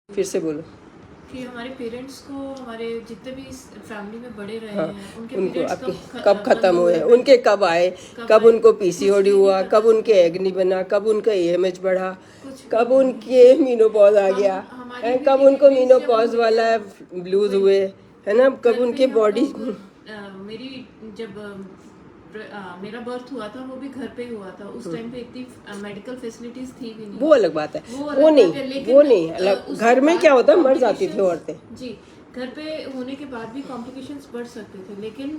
फिर से बोलो कि हमारे पेरेंट्स को, हमारे जितने भी फैमिली में बड़े रहे हाँ, हैं उनके उनको पीरियड्स आपके कब खत्म बंद हुए, हुए, उनके कब आए, कब कब आए, उनको कुछ पीसीओडी भी नहीं हुआ, पता कब उनके चलता, एग नहीं बना, कब उनका एएमएच बढ़ा, कुछ भी कब नहीं। उनके मीनोपॉज आ गया हमारी है, भी कब उनको पीरियड्स जब मीनोपॉज हुए वाला ना, ब्लूज वही हुए, है ना, कब घर पे उनके हम बॉडी। लोग मेरी जब मेरा बर्थ हुआ था वो भी घर पे ही हुआ था। उस टाइम पे इतनी मेडिकल फैसिलिटीज थी भी नहीं। वो अलग बात है, वो वो अलग बात है, नहीं, लेकिन वो नहीं अलग। उसके घर में बाद क्या होता है, मर जाती थी complications- औरतें जी, घर पे होने के बाद भी कॉम्प्लिकेशंस बढ़ सकते थे, लेकिन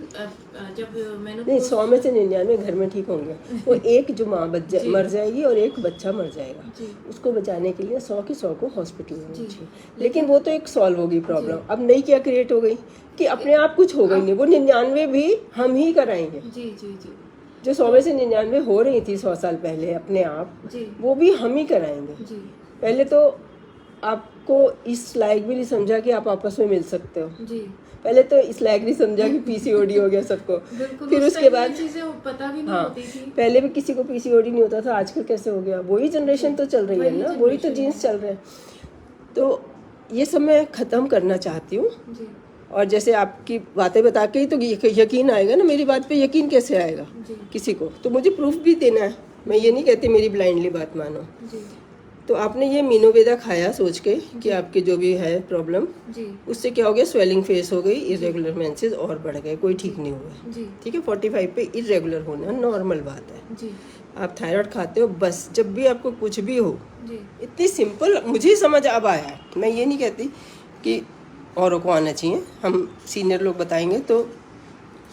जब मैंने नहीं। 100 में से 99 घर में ठीक होंगे। वो एक जो माँ जी। मर जाएगी और एक बच्चा मर जाएगा, जी। उसको बचाने के लिए 100 की 100 को हॉस्पिटल में जी। चाहिए। लेकिन वो तो एक सॉल्व होगी प्रॉब्लम। जी। अब नई क्या क्रिएट हो गई कि अपने आप कुछ हो गई नहीं, वो 99 भी हम ही कराएंगे। जी जी जी जो 100 में से 99 हो रही थी 100 साल पहले अपने आप, जी वो भी हम ही कराएंगे। जी पहले तो आपको इस लायक भी नहीं समझा कि आप आपस में मिल सकते हो। जी पहले तो इस लायक नहीं समझा कि पीसीओडी हो गया सबको। बिल्कुल। फिर उस उसके टाइम ये बाद चीजें पता भी नहीं हाँ, होती थी। पहले भी किसी को पीसीओडी नहीं होता था, आजकल कैसे हो गया? वही जनरेशन तो चल रही है वही ना, वही तो generation जीन्स है। चल रहे हैं। तो ये सब मैं ख़त्म करना चाहती हूँ। जी और जैसे आपकी बातें बता के ही तो यकीन आएगा ना, मेरी बात पे यकीन कैसे आएगा जी किसी को? तो मुझे प्रूफ भी देना है। मैं ये नहीं कहती मेरी ब्लाइंडली बात मानो। जी तो आपने ये मीनोवेदा खाया सोच के कि आपके जो भी है प्रॉब्लम, जी उससे क्या हो गया? स्वेलिंग फेस हो गई, इरेगुलर मेंसेस और बढ़ गए, कोई ठीक नहीं हुआ। जी ठीक है, 45 पे इरेगुलर होना नॉर्मल बात है। जी आप थायराइड खाते हो, बस जब भी आपको कुछ भी हो, जी इतनी सिंपल मुझे समझ अब आया है। मैं ये नहीं कहती कि औरों को आना चाहिए, हम सीनियर लोग बताएंगे तो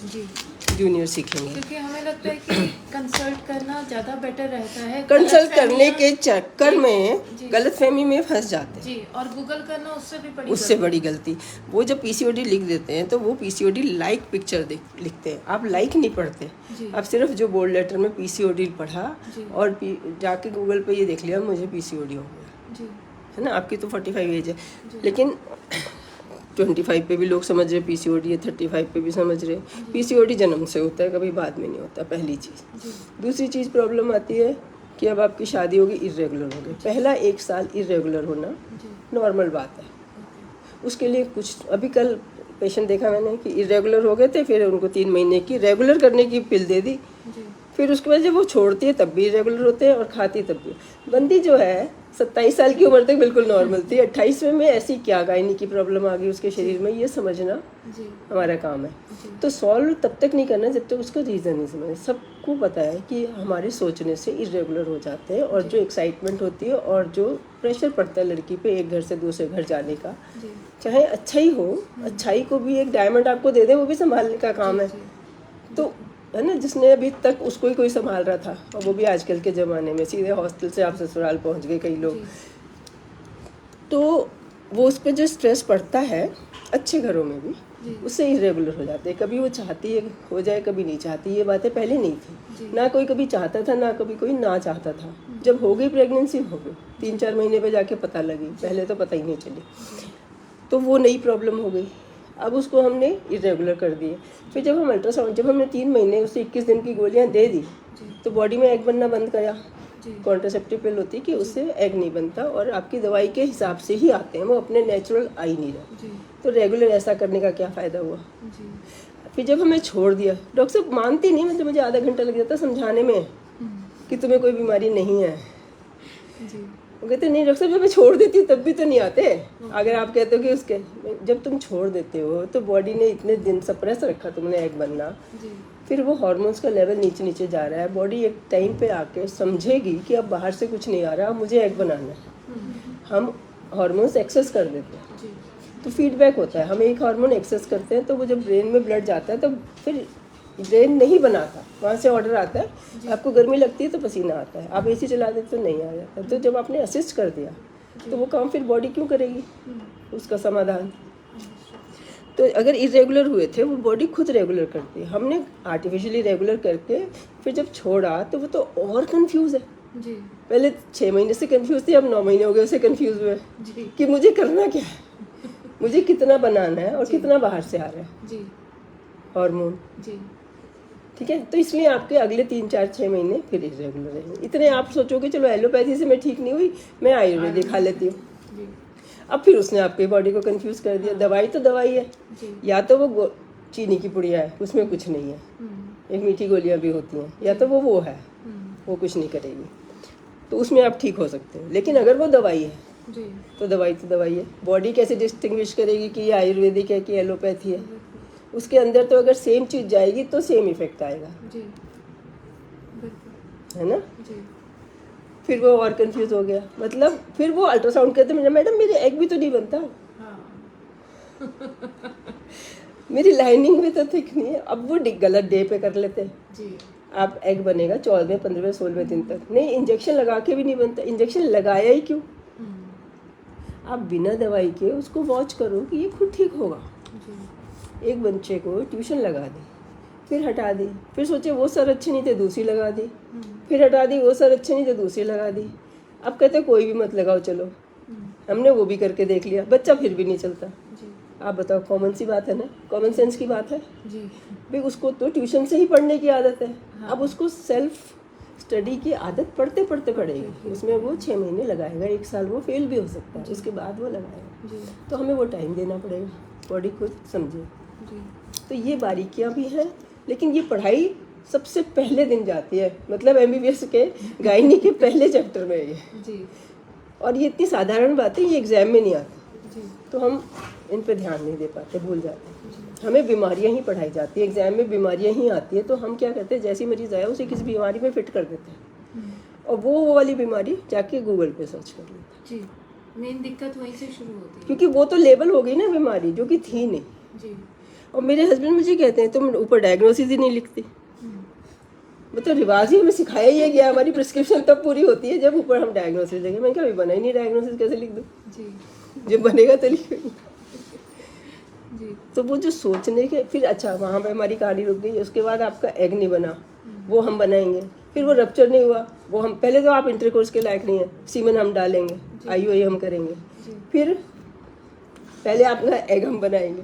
जी जूनियर सीखेंगे। क्योंकि हमें लगता है कि कंसल्ट करना ज़्यादा बेटर रहता है। कंसल्ट करने गलतफहमियां- के चक्कर में, जी। गलतफहमी में फंस जाते हैं। जी, और गूगल करना उससे भी बड़ी उससे गलती। बड़ी गलती। वो जब पीसीओडी लिख देते हैं तो वो पीसीओडी लाइक पिक्चर लिखते हैं, आप लाइक नहीं पढ़ते। जी। आप सिर्फ जो बोल्ड लेटर में पीसीओडी पढ़ा जी। और जाके गूगल पे ये देख लिया मुझे पीसीओडी हो गया, जी है ना। आपकी तो 45 एज है, जी। लेकिन 25 पे भी लोग समझ रहे पीसीओडी है, 35 पे भी समझ रहे। पीसीओडी जन्म से होता है, कभी बाद में नहीं होता, पहली चीज़। जी दूसरी चीज़ प्रॉब्लम आती है कि अब आपकी शादी होगी, इरेगुलर हो गई। पहला 1 साल इरेगुलर होना जी नॉर्मल बात है। उसके लिए कुछ, अभी कल पेशेंट देखा मैंने कि इरेगुलर हो गए थे, फिर उनको 3 महीने की रेगुलर करने की पिल दे दी। जी फिर उसके बाद जब वो छोड़ती है तब भी रेगुलर होते हैं और खाती तब भी। बंदी जो है 27 साल की उम्र तक बिल्कुल नॉर्मल थी, 28वें में ऐसी क्या गायनी की प्रॉब्लम आ गई उसके शरीर में, ये समझना जी हमारा काम है। जी तो सॉल्व तब तक नहीं करना जब तक उसका रीज़न नहीं समझे। सबको पता है कि हमारे सोचने से इरेगुलर हो जाते हैं, और जो एक्साइटमेंट होती है और जो प्रेशर पड़ता है लड़की पे एक घर से दूसरे घर जाने का, जी चाहे अच्छा ही हो, अच्छाई को भी एक डायमंड आपको दे दे वो भी संभालने का काम है। तो है ना, जिसने अभी तक उसको ही कोई संभाल रहा था, और वो भी आजकल के ज़माने में सीधे हॉस्टल से आप ससुराल पहुंच गए कई लोग। जी तो वो उस पर जो स्ट्रेस पड़ता है अच्छे घरों में भी, जी उससे इरेगुलर हो जाते हैं। कभी वो चाहती है हो जाए, कभी नहीं चाहती। ये बातें पहले नहीं थी, जी। ना कोई कभी चाहता था, ना कभी कोई ना चाहता था। जब हो गई प्रेगनेंसी, हो गई 3-4 महीने पे जाके पता लगी, पहले तो पता ही नहीं चली। तो वो नई प्रॉब्लम हो गई। अब उसको हमने इरेगुलर कर दिए। फिर जब हम अल्ट्रासाउंड, जब हमने 3 महीने उसे 21 दिन की गोलियां दे दी, जी तो बॉडी में एग बनना बंद करा। जी कॉन्ट्रासेप्टिव पिल होती है कि उससे एग नहीं बनता, और आपकी दवाई के हिसाब से ही आते हैं, वो अपने नेचुरल आ ही नहीं रहा। जी तो रेगुलर ऐसा करने का क्या फ़ायदा हुआ? जी फिर जब हमें छोड़ दिया, डॉक्टर साहब मानती नहीं, मतलब मुझे आधा घंटा लग जाता समझाने में कि तुम्हें कोई बीमारी नहीं है। जी वो कहते नहीं डॉक्टर साहब, जब मैं छोड़ देती हूँ तब भी तो नहीं आते। अगर आप कहते हो कि उसके, जब तुम छोड़ देते हो तो बॉडी ने इतने दिन सप्रेस रखा तुमने एग बनना, जी फिर वो हार्मोन्स का लेवल नीचे नीचे जा रहा है। बॉडी एक टाइम पे आके समझेगी कि अब बाहर से कुछ नहीं आ रहा, अब मुझे एग बनाना है। हम हार्मोन्स एक्सेस कर देते हैं, जी तो फीडबैक होता है। हम एक हार्मोन एक्सेस करते हैं तो वो जब ब्रेन में ब्लड जाता है तो फिर ब्रेन नहीं बनाता, वहाँ से ऑर्डर आता है। आपको गर्मी लगती है तो पसीना आता है, आप एसी चला देते तो नहीं आ जाता। तो जब आपने असिस्ट कर दिया तो वो काम फिर बॉडी क्यों करेगी उसका समाधान? तो अगर इरेगुलर हुए थे, वो बॉडी खुद रेगुलर करती है। हमने आर्टिफिशियली रेगुलर करके फिर जब छोड़ा तो वो तो और कंफ्यूज है। जी पहले 6 महीने से कंफ्यूज थी, अब 9 महीने हो गए उसे कंफ्यूज हुए जी कि मुझे करना क्या है, मुझे कितना बनाना है और कितना बाहर से आ रहा है जी हार्मोन। जी ठीक है, तो इसलिए आपके अगले 3-4-6 महीने फिर इरेगुलर रहेंगे। इतने आप सोचोगे चलो एलोपैथी से मैं ठीक नहीं हुई, मैं आयुर्वेदिक खा लेती हूँ। जी अब फिर उसने आपकी बॉडी को कंफ्यूज कर दिया। दवाई तो दवाई है, जी। या तो वो चीनी की पुड़िया है, उसमें कुछ नहीं है, एक मीठी गोलियां भी होती हैं, या तो वो है, वो कुछ नहीं करेगी, तो उसमें आप ठीक हो सकते हो। लेकिन अगर वो दवाई है जी। तो दवाई है। बॉडी कैसे डिस्टिंग्विश करेगी कि ये आयुर्वेदिक है कि एलोपैथी है? उसके अंदर तो अगर सेम चीज़ जाएगी तो सेम इफेक्ट आएगा, जी बिल्कुल। है ना? जी। फिर वो और कंफ्यूज हो गया, मतलब फिर वो अल्ट्रासाउंड कहते हैं मैडम मेरे एग भी तो नहीं बनता, हाँ। मेरी लाइनिंग भी तो थिक नहीं है। अब वो गलत डे पे कर लेते हैं। जी। आप एग बनेगा 14वें 15वें 16वें दिन तक, नहीं इंजेक्शन लगा के भी नहीं बनता। इंजेक्शन लगाया ही क्यों? आप बिना दवाई के उसको वॉच करो कि ये खुद ठीक होगा। जी। एक बच्चे को ट्यूशन लगा दी, फिर हटा दी, फिर सोचे वो सर अच्छे नहीं थे दूसरी लगा दी, फिर हटा दी, वो सर अच्छे नहीं थे दूसरी लगा दी। अब कहते कोई भी मत लगाओ, चलो हमने वो भी करके देख लिया, बच्चा फिर भी नहीं चलता। जी। आप बताओ, कॉमन सी बात है ना, कॉमन सेंस की बात है जी। भाई। उसको तो ट्यूशन से ही पढ़ने की आदत है, हाँ। अब उसको सेल्फ स्टडी की आदत पढ़ते पढ़ते पड़ेगी। उसमें वो 6 महीने लगाएगा, 1 साल वो फेल भी हो सकता है, उसके बाद वो लगाएगा। जी। तो हमें वो टाइम देना पड़ेगा, बॉडी खुद समझे। जी। तो ये बारीकियां भी हैं, लेकिन ये पढ़ाई सबसे पहले दिन जाती है, मतलब MBBS के गायनी के पहले चैप्टर में ये। जी। और ये इतनी साधारण बातें ये एग्जाम में नहीं आती, जी। तो हम इन पे ध्यान नहीं दे पाते, भूल जाते हैं। हमें बीमारियां ही पढ़ाई जाती है, एग्जाम में बीमारियां ही आती है, तो हम क्या करते हैं, जैसी मरीज आया उसे किसी बीमारी में फिट कर देते हैं, और वो वाली बीमारी जाके गूगल पे सर्च कर लेते हैं। जी। मेन दिक्कत वहीं से शुरू होती है। क्योंकि वो तो लेबल हो गई ना बीमारी, जो कि थी नहीं। जी। और मेरे हस्बैंड मुझे कहते हैं तुम ऊपर डायग्नोसिस ही नहीं लिखती। मतलब रिवाज ही हमें सिखाया ही है गया, हमारी प्रिस्क्रिप्शन तब पूरी होती है जब ऊपर हम डायग्नोसिस देंगे। मैंने कहा अभी बना ही नहीं डायग्नोसिस, कैसे लिख दूँ? जी। जब बनेगा तो लिखेंगे। जी। तो वो जो सोचने के, फिर अच्छा वहाँ पे हमारी कहानी रुक गई। उसके बाद आपका एग नहीं बना, वो हम बनाएंगे। फिर वो रप्चर नहीं हुआ, वो हम पहले तो आप इंटरकोर्स के लायक नहीं है, सीमन हम डालेंगे, IUI हम करेंगे। फिर पहले आपका एग हम बनाएंगे,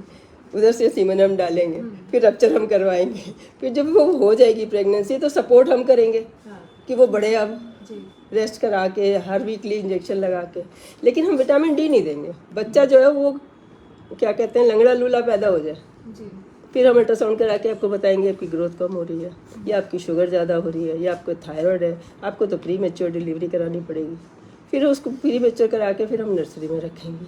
उधर से सीमन हम डालेंगे, फिर रप्चर हम करवाएंगे। फिर जब वो हो जाएगी प्रेगनेंसी तो सपोर्ट हम करेंगे हाँ। कि वो बढ़े, अब जी। रेस्ट करा के, हर वीकली इंजेक्शन लगा के। लेकिन हम विटामिन D नहीं देंगे, बच्चा जो है वो क्या कहते हैं लंगड़ा लूला पैदा हो जाए। जी। फिर हम अल्ट्रासाउंड करा के आपको बताएंगे आपकी ग्रोथ कम हो रही है, या आपकी शुगर ज़्यादा हो रही है, या आपको थायराइड है, आपको तो प्री मैच्योर डिलीवरी करानी पड़ेगी। फिर उसको प्री मैच्योर करा के फिर हम नर्सरी में रखेंगे।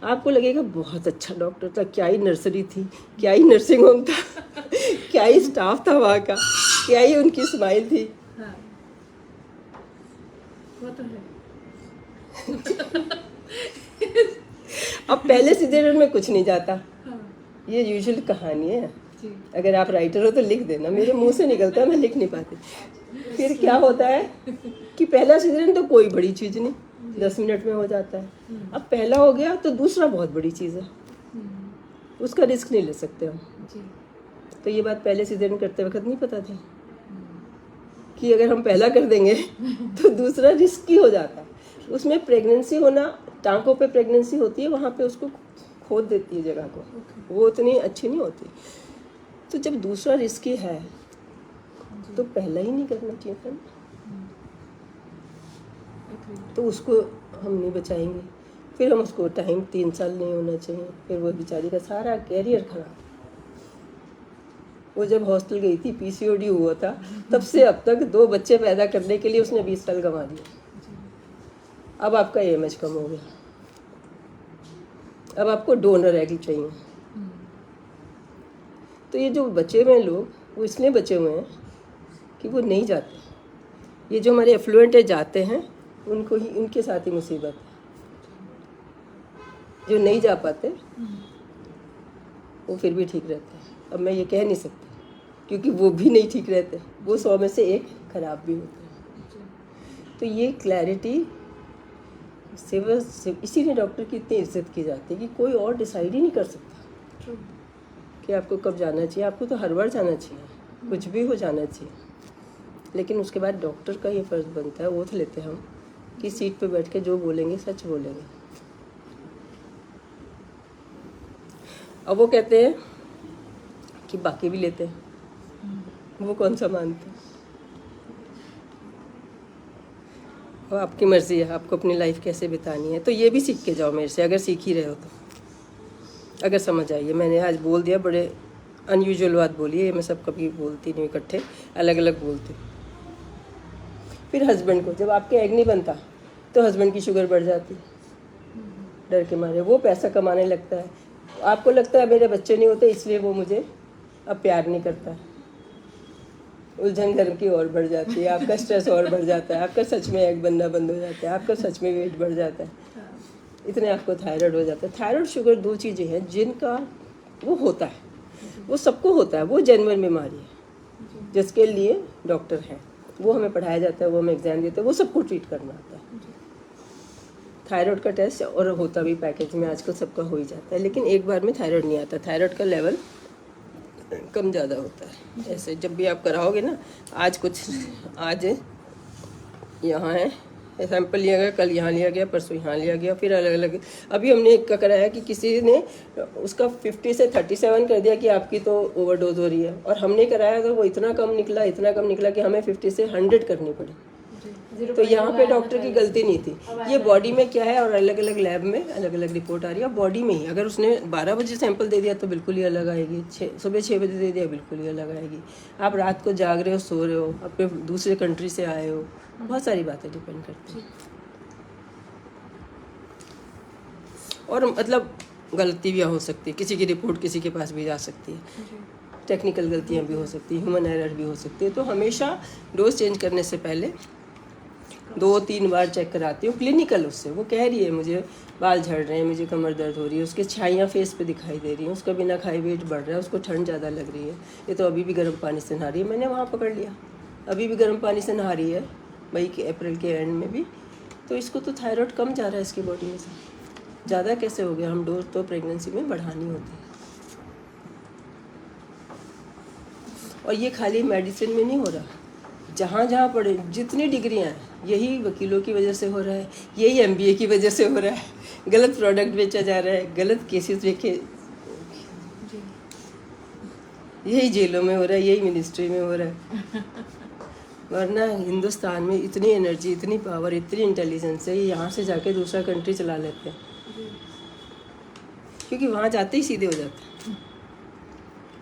आपको लगेगा बहुत अच्छा डॉक्टर था, क्या ही नर्सरी थी, क्या ही नर्सिंग होम था, क्या ही स्टाफ था वहाँ का, क्या ही उनकी स्माइल थी। हाँ। वो तो है। अब पहले सिजेरियन में कुछ नहीं जाता, हाँ। ये यूजुअल कहानी है। जी। अगर आप राइटर हो तो लिख देना, मेरे मुंह से निकलता है, मैं लिख नहीं पाती। फिर क्या होता है कि पहला सिजेरियन तो कोई बड़ी चीज़ नहीं, 10 मिनट में हो जाता है। अब पहला हो गया तो दूसरा बहुत बड़ी चीज़ है, उसका रिस्क नहीं ले सकते हम। जी। तो ये बात पहले सिजेरियन करते वक्त नहीं पता थी कि अगर हम पहला कर देंगे तो दूसरा रिस्की हो जाता है। उसमें प्रेगनेंसी होना, टांकों पे प्रेगनेंसी होती है, वहाँ पे उसको खोद देती है जगह को, वो उतनी अच्छी नहीं होती। तो जब दूसरा रिस्की है तो पहला ही नहीं करना चाहिए था, तो उसको हम नहीं बचाएंगे। फिर हम उसको टाइम 3 साल नहीं होना चाहिए, फिर वो बेचारी का सारा कैरियर खराब। वो जब हॉस्टल गई थी, PCOD हुआ था, तब से अब तक 2 बच्चे पैदा करने के लिए उसने 20 साल गंवा दिए। अब आपका AMH कम हो गया, अब आपको डोनर एग चाहिए। तो ये जो बचे हुए हैं लोग, वो इसलिए बचे हुए हैं कि वो नहीं जाते। ये जो हमारे एफ्लुएंट है जाते हैं, उनको ही, उनके साथ ही मुसीबत है। जो नहीं जा पाते वो फिर भी ठीक रहते हैं। अब मैं ये कह नहीं सकती क्योंकि वो भी नहीं ठीक रहते, वो 100 में से 1 खराब भी होते हैं। तो ये क्लैरिटी से इसीलिए डॉक्टर की इतनी इज्जत की जाती है कि कोई और डिसाइड ही नहीं कर सकता कि आपको कब जाना चाहिए। आपको तो हर बार जाना चाहिए, कुछ भी हो जाना चाहिए, लेकिन उसके बाद डॉक्टर का ये फ़र्ज़ बनता है, ओथ लेते हैं हम कि सीट पे बैठ के जो बोलेंगे सच बोलेंगे। अब वो कहते हैं कि बाकी भी लेते हैं, वो कौन सा मानते हैं? देखो आपकी मर्ज़ी है, आपको अपनी लाइफ कैसे बितानी है। तो ये भी सीख के जाओ मेरे से, अगर सीख ही रहे हो तो, अगर समझ आई है। मैंने आज बोल दिया, बड़े अनयूजुअल बात बोली है, मैं सब कभी बोलती नहीं इकट्ठे, अलग अलग बोलती हूँ। फिर हस्बैंड को, जब आपके एग नहीं बनता तो हस्बैंड की शुगर बढ़ जाती है, डर के मारे वो पैसा कमाने लगता है। आपको लगता है मेरे बच्चे नहीं होते इसलिए वो मुझे अब प्यार नहीं करता है, उलझन घर की और बढ़ जाती है, आपका स्ट्रेस और बढ़ जाता है, आपका सच में एग बनना बंद हो जाता है, आपका सच में वेट बढ़ जाता है, इतने आपको थायराइड हो जाता है। थायराइड शुगर 2 चीज़ें हैं जिनका वो होता है, वो सबको होता है, वो जेन्युइन बीमारी है जिसके लिए डॉक्टर हैं, वो हमें पढ़ाया जाता है, वो हमें एग्जाम देते हैं, वो सबको ट्रीट करना आता है। थायराइड का टेस्ट और होता भी पैकेज में आजकल सबका हो ही जाता है, लेकिन एक बार में थायराइड नहीं आता, थायराइड का लेवल कम ज़्यादा होता है। ऐसे जब भी आप कराओगे ना, आज यहाँ है सैंपल लिया गया, कल यहाँ लिया गया, परसों यहाँ लिया गया, फिर अलग अलग। अभी हमने एक का कराया कि किसी ने उसका 50 से 37 कर दिया कि आपकी तो ओवरडोज हो रही है, और हमने कराया तो वो इतना कम निकला कि हमें 50 से 100 करनी पड़ी। तो यहाँ पे डॉक्टर की गलती नहीं थी, ये बॉडी में क्या है, और अलग अलग लैब में अलग अलग रिपोर्ट आ रही है। बॉडी में ही अगर उसने 12 बजे सैंपल दे दिया तो बिल्कुल ही अलग आएगी, सुबह 6 बजे दे दिया बिल्कुल ही अलग आएगी। आप रात को जाग रहे हो, सो रहे हो, अपने दूसरे कंट्री से आए हो, बहुत सारी बातें डिपेंड करती हैं। और मतलब गलतियाँ हो सकती है, किसी की रिपोर्ट किसी के पास भी जा सकती है, टेक्निकल गलतियाँ भी हो सकती है, ह्यूमन एरर भी हो सकती है। तो हमेशा डोज चेंज करने से पहले 2-3 बार चेक कराती हूँ क्लिनिकल। उससे वो कह रही है मुझे बाल झड़ रहे हैं, मुझे कमर दर्द हो रही है, उसके छाइयाँ फेस पे दिखाई दे रही हैं, उसका बिना खाए वेट बढ़ रहा है, उसको ठंड ज़्यादा लग रही है, ये तो अभी भी गर्म पानी से नहा रही है। मैंने वहाँ पकड़ लिया, अभी भी गर्म पानी से नहा रही है, मई के अप्रैल के एंड में भी, तो इसको तो थायराइड कम जा रहा है इसकी बॉडी में से, ज़्यादा कैसे हो गया। हम डोज तो प्रेगनेंसी में बढ़ानी होती है, और ये खाली मेडिसिन में नहीं हो रहा, जहाँ जहाँ पढ़े जितनी डिग्रियाँ हैं, यही वकीलों की वजह से हो रहा है, यही MBA की वजह से हो रहा है, गलत प्रोडक्ट बेचा जा रहा है, गलत केसेस देखे, यही जेलों में हो रहा है, यही मिनिस्ट्री में हो रहा है। वरना हिंदुस्तान में इतनी एनर्जी, इतनी पावर, इतनी इंटेलिजेंस है, ये यहाँ से जाके दूसरा कंट्री चला लेते हैं, क्योंकि वहाँ जाते ही सीधे हो जाते हैं।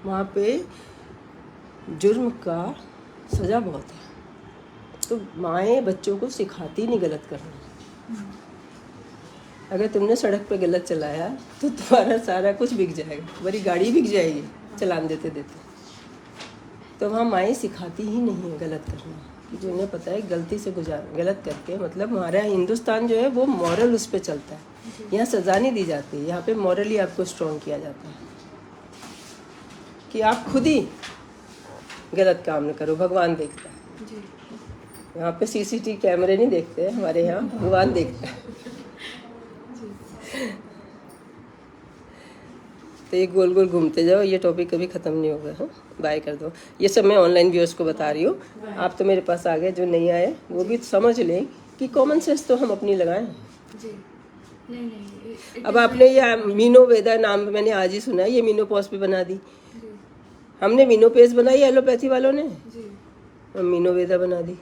वहाँ पे जुर्म का सज़ा बहुत है, तो माएँ बच्चों को सिखाती नहीं गलत करना। अगर तुमने सड़क पे गलत चलाया तो तुम्हारा सारा कुछ बिक जाएगा, तुम्हारी गाड़ी बिक जाएगी चलान देते देते। तो वहाँ माएँ सिखाती ही नहीं है गलत करना, कि जो उन्हें पता है गलती से गलत करके, मतलब हमारा हिंदुस्तान जो है वो मॉरल उस पर चलता है। यहाँ सज़ा नहीं दी जाती, यहाँ पे मॉरली आपको स्ट्रॉन्ग किया जाता है कि आप खुद ही गलत काम न करो, भगवान देखता है। यहाँ पे CCTV कैमरे नहीं देखते हैं, हमारे यहाँ भगवान देखता है। तो ये गोल गोल घूमते जाओ, ये टॉपिक कभी ख़त्म नहीं होगा। हाँ, बाय कर दो। ये सब मैं ऑनलाइन व्यूअर्स को बता रही हूँ, आप तो मेरे पास आ गए, जो नहीं आए वो भी समझ लें कि कॉमन सेंस तो हम अपनी लगाएं। अब आपने ये मीनो वेदा नाम मैंने आज ही सुना है, ये मीनोपॉज पे बना दी, हमने मीनोपेज बनाई एलोपैथी वालों ने, मीनो वेदा बना दी।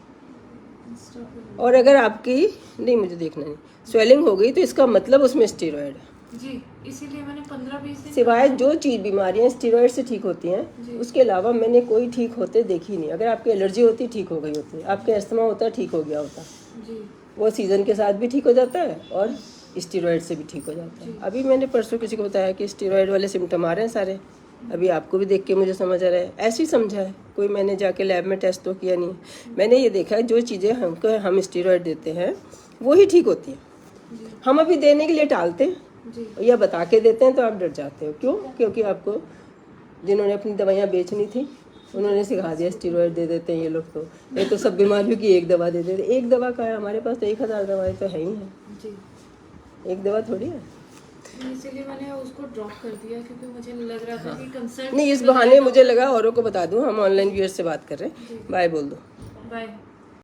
और अगर आपकी नहीं, मुझे देखना नहीं, स्वेलिंग हो गई तो इसका मतलब उसमें स्टेरॉयड है जी, इसीलिए मैंने 15-20 दिन सिवाय जो चीज़ बीमारियां स्टेरॉयड से ठीक होती हैं, उसके अलावा मैंने कोई ठीक होते देखी नहीं। अगर आपकी एलर्जी होती ठीक हो गई होती, आपके अस्थमा होता ठीक हो गया होता जी, वो सीज़न के साथ भी ठीक हो जाता है और स्टेरॉयड से भी ठीक हो जाता है। अभी मैंने परसों किसी को बताया कि स्टेरॉयड वाले सिम्टम आ रहे हैं सारे, अभी आपको भी देख के मुझे समझ आ रहा है, ऐसे ही समझा है, कोई मैंने जाके लैब में टेस्ट तो किया नहीं। मैंने ये देखा है जो चीज़ें हम स्टेरॉयड देते हैं वो ही ठीक होती हैं। हम अभी देने के लिए टालते हैं या बता के देते हैं तो आप डर जाते हो। क्यों? क्योंकि आपको जिन्होंने अपनी दवाइयाँ बेचनी थी उन्होंने सिखा दिया स्टेरॉयड दे देते हैं ये लोग। तो ये तो सब बीमारियों की एक दवा दे देते। एक दवा का है, हमारे पास तो 1000 दवाएं तो है ही हैं, एक दवा थोड़ी है। इसीलिए मैंने उसको ड्रॉप कर दिया क्योंकि मुझे लग रहा था कि कंसर्न नहीं, इस बहाने मुझे लगा औरों को बता दूं, हम ऑनलाइन व्यूअर्स से बात कर रहे हैं। बाय बोल दो। बाय।